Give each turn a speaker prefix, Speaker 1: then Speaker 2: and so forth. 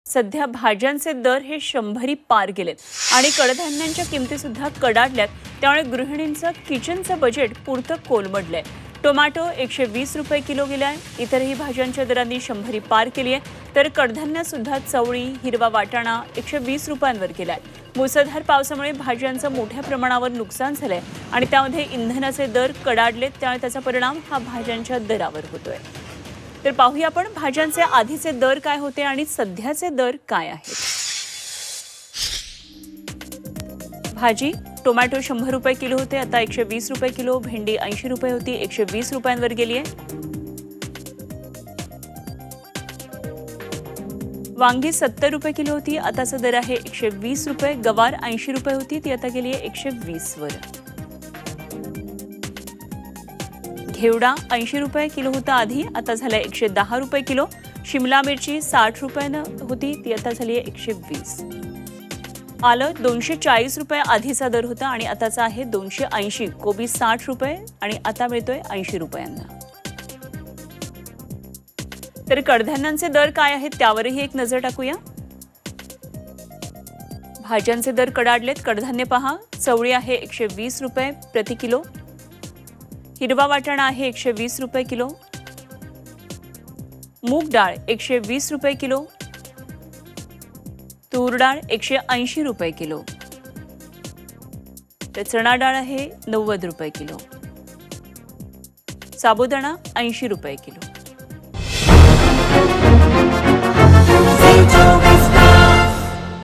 Speaker 1: सध्या भाज्यांचे दर हे 100 पार गेलेत आणि कडधान्यांच्या किमती सुद्धा कडाडल्यात। त्यामुळे गृहिणींचं किचनचं बजेट पुरतं कोलमडलंय। टोमॅटो 120 रुपये किलो गेलाय। इतरही भाज्यांच्या दरांनी 100 पार केली आहे। तर कडधान्य सुद्धा चवळी, हिरवा वाटाणा 120 रुपयांवर गेलाय। मुसळधार पावसामुळे भाज्यांचं मोठ्या प्रमाणावर नुकसान झालंय आणि त्यामध्ये इंधनाचे दर कडाडलेत। त्यामुळे त्याचा परिणाम हा भाज्यांच्या दरावर होतोय। तर पाहूया आपण भाज्यांचे आधीचे दर काय होते आणि सध्याचे दर काय आहेत। भाजी टोमॅटो 100 रुपये किलो होते, आता 120 रुपये किलो। भेंडी 80 रुपये होती, 120 रुपयांवर गेली आहे। वांगी 70 रुपये किलो होती, आताचा दर आहे 120 रुपये। गवार 80 रुपये होती, ती आता गेली आहे 120 वर। घेवडा 80 रुपये किलो होता आधी, आता झालाय 110 रुपये किलो। शिमला मिरची 60 रुपयानं होती, ती आता झाली आहे 120। आलं 240 रुपये आधीचा दर होता आणि आताचा आहे 280। कोबी 60 रुपये आणि आता मिळतोय 80 रुपयांना। तर कडधान्यांचे दर काय आहेत त्यावरही एक नजर टाकूया। भाज्यांचे दर कडाडलेत। कडधान्य पहा, चवळी आहे 120 रुपये प्रति किलो। हिरवा वाटाणा आहे 120 रुपये किलो। मूग डाळ 120 रुपये किलो। तूर डाळ 180 रुपये किलो। तर चणा डाळ आहे 90 रुपये किलो। साबुदाणा 80 रुपये किलो।